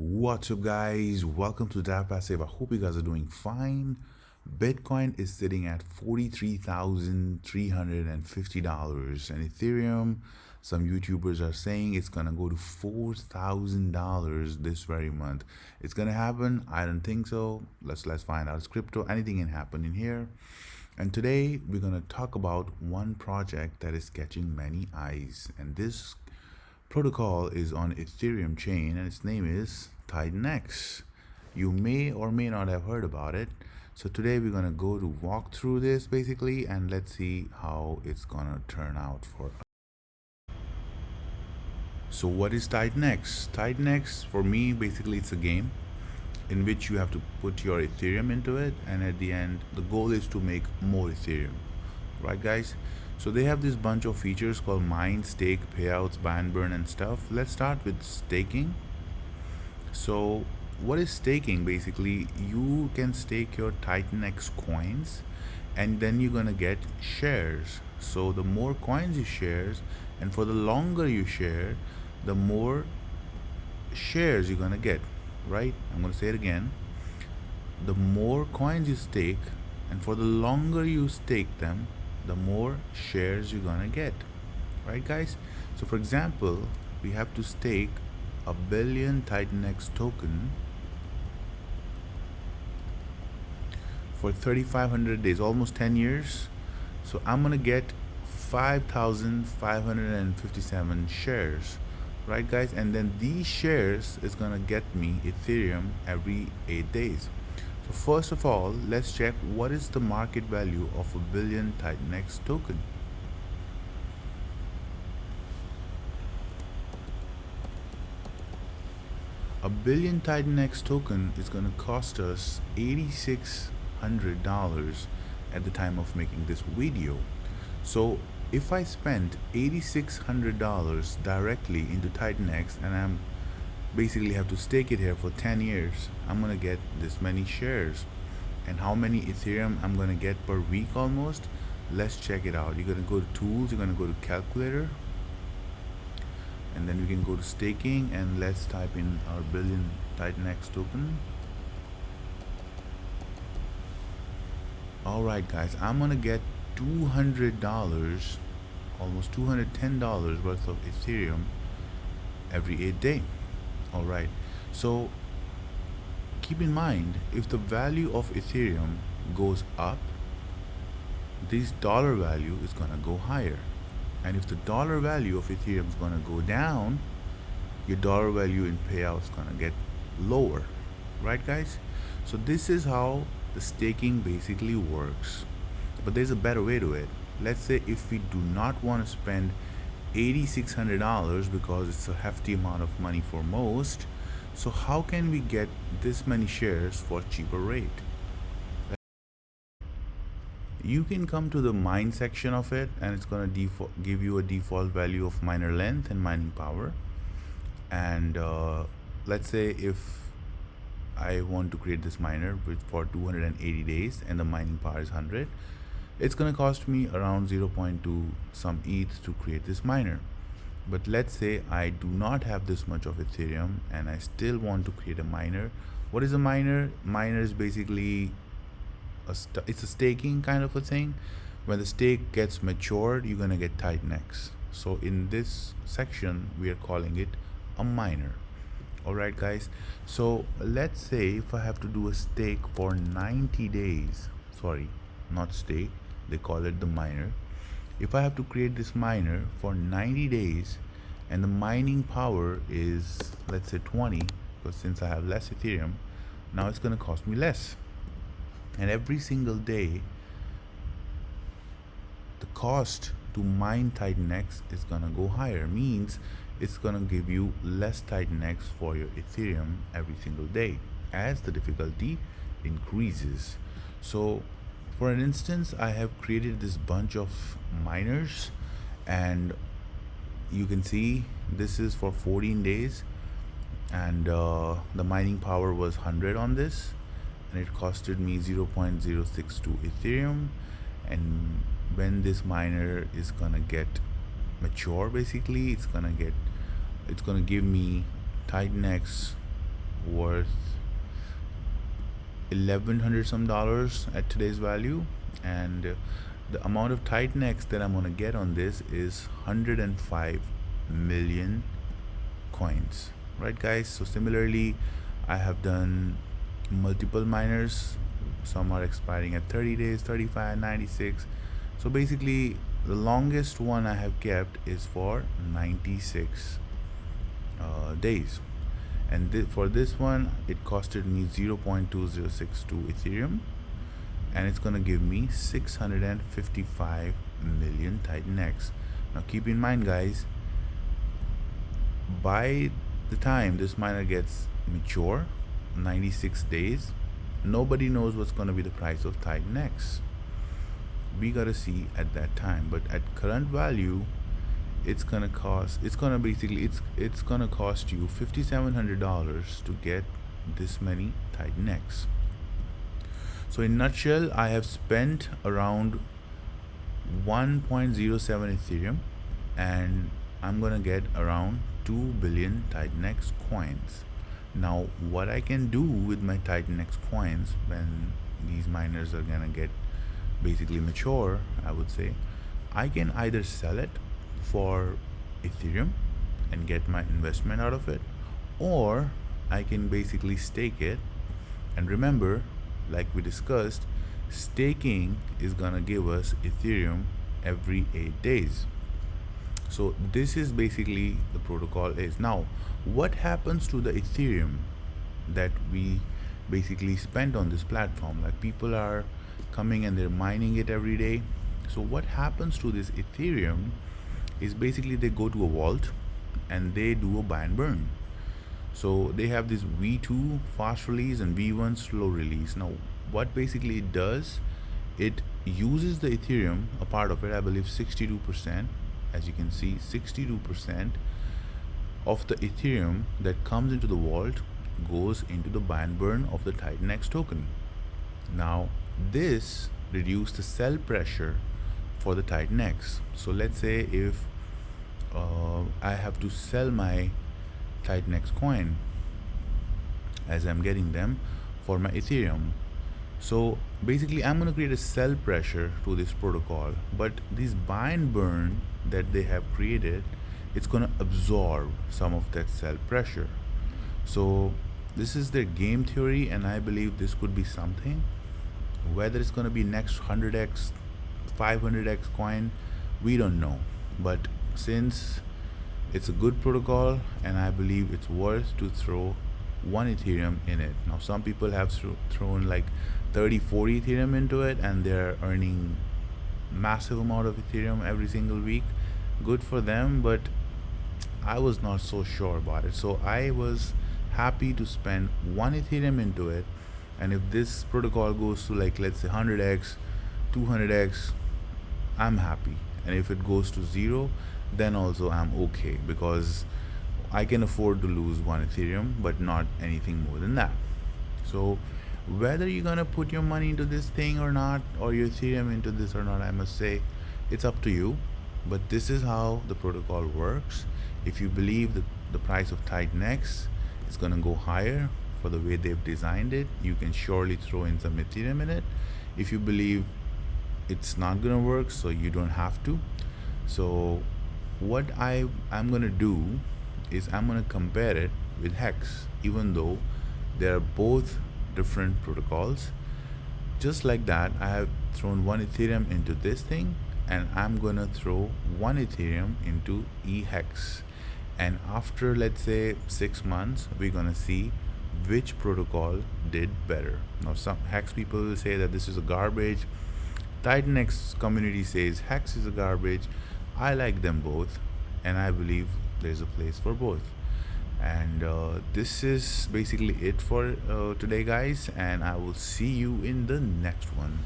What's up, guys? Welcome to Dap Passive. I hope you guys are doing fine. Bitcoin is sitting at $43,350, and Ethereum, some YouTubers are saying it's gonna go to $4,000 this very month. It's gonna happen? I don't think so. Let's find out. It's crypto. Anything can happen in here. And today we're gonna talk about one project that is catching many eyes, and this protocol is on Ethereum chain and its name is TitanX. You may or may not have heard about it. So today we're gonna go to walk through this basically, and let's see how it's gonna turn out for us. So what is TitanX? TitanX for me basically it's a game in which you have to put your Ethereum into it, and at the end the goal is to make more Ethereum, right guys? So they have this bunch of features called mine, stake, payouts, buy and burn and stuff. Let's start with staking. So what is staking? Basically you can stake your TitanX coins and then you're gonna get shares. So the more coins you share, and for the longer you share, the more shares you're gonna get, right? I'm gonna say it again. The more coins you stake, and for the longer you stake them, the more shares you're gonna get, right guys? So for example, we have to stake 1 billion TitanX token for 3,500 days, almost 10 years. So I'm gonna get 5,557 shares, right guys? And then these shares is gonna get me Ethereum every 8 days. So first of all, let's check what is the market value of 1 billion TitanX token. A billion TitanX token is going to cost us $8,600 at the time of making this video. So if I spend $8,600 directly into TitanX and I'm basically have to stake it here for 10 years, I'm gonna get this many shares. And how many Ethereum I'm gonna get per week almost? Let's check it out. You're gonna go to tools, you're gonna go to calculator, and then we can go to staking, and let's type in our billion TitanX token. Alright guys, I'm gonna get $200, almost $210 worth of Ethereum every 8 days. Alright, so keep in mind, if the value of Ethereum goes up, this dollar value is gonna go higher, and if the dollar value of Ethereum is gonna go down, your dollar value in payout is gonna get lower, right guys? So this is how the staking basically works, but there's a better way to it. Let's say if we do not want to spend $8,600 because it's a hefty amount of money for most. So how can we get this many shares for a cheaper rate? You can come to the mine section of it, and it's going to give you a default value of miner length and mining power. And let's say if I want to create this miner for 280 days and the mining power is 100, it's going to cost me around 0.2 some ETH to create this miner. But let's say I do not have this much of Ethereum and I still want to create a miner. What is a miner? Miner is basically it's a staking kind of a thing. When the stake gets matured, you're gonna get TitanX. So in this section, we are calling it a miner. Alright guys, so let's say if I have to do a stake for 90 days, sorry, not stake, they call it the miner. If I have to create this miner for 90 days and the mining power is, let's say 20, because since I have less Ethereum, now it's going to cost me less. And every single day, the cost to mine TitanX is going to go higher, means it's going to give you less TitanX for your Ethereum every single day as the difficulty increases. So for an instance, I have created this bunch of miners, and you can see this is for 14 days, and the mining power was 100 on this, and it costed me 0.062 Ethereum. And when this miner is gonna get mature, basically it's gonna give me TitanX worth 1100 some dollars at today's value, and the amount of Titan X that I'm gonna get on this is 105 million coins, right guys? So similarly, I have done multiple miners. Some are expiring at 30 days, 35, 96. So basically the longest one I have kept is for 96 days, and for this one it costed me 0.2062 Ethereum, and it's gonna give me 655 million Titan X. Now keep in mind guys, by the time this miner gets mature, 96 days, nobody knows what's gonna be the price of Titan X. We gotta see at that time, but at current value it's gonna cost you $5,700 to get this many Titan X. So in nutshell, I have spent around 1.07 Ethereum, and I'm gonna get around 2 billion Titan X coins. Now what I can do with my Titan X coins when these miners are gonna get basically mature, I would say, I can either sell it for Ethereum and get my investment out of it, or I can basically stake it. And remember, like we discussed, staking is gonna give us Ethereum every 8 days. So this is basically the protocol is. Now what happens to the Ethereum that we basically spent on this platform? Like, people are coming and they're mining it every day. So what happens to this Ethereum is basically they go to a vault and they do a buy and burn. So they have this V2 fast release and V1 slow release. Now what basically it does, it uses the Ethereum, a part of it, I believe 62%, as you can see, 62% of the Ethereum that comes into the vault goes into the buy and burn of the Titan X token. Now this reduces the sell pressure for the Titan X. So let's say if I have to sell my Titan X coin as I'm getting them for my Ethereum. So basically I'm going to create a sell pressure to this protocol, but this buy and burn that they have created, it's going to absorb some of that sell pressure. So this is their game theory, and I believe this could be something. Whether it's going to be next 100x, 500x coin, we don't know, but since it's a good protocol and I believe it's worth to throw 1 Ethereum in it. Now some people have thrown like 30-40 Ethereum into it and they're earning massive amount of Ethereum every single week. Good for them, but I was not so sure about it, so I was happy to spend 1 Ethereum into it. And if this protocol goes to, like, let's say 100x, 200x, I'm happy. And if it goes to 0, then also I'm okay, because I can afford to lose 1 Ethereum, but not anything more than that. So whether you're gonna put your money into this thing or not, or your Ethereum into this or not, I must say it's up to you. But this is how the protocol works. If you believe that the price of Titan X is gonna go higher for the way they've designed it, you can surely throw in some Ethereum in it. If you believe it's not gonna work, so you don't have to. So what I'm gonna do is I'm gonna compare it with Hex, even though they're both different protocols. Just like that, I have thrown 1 Ethereum into this thing, and I'm gonna throw 1 Ethereum into eHex, and after, let's say, 6 months, we're gonna see which protocol did better. Now some Hex people will say that this is a garbage. Titan X community says Hex is a garbage. I like them both, and I believe there's a place for both. And this is basically it for today, guys, and I will see you in the next one.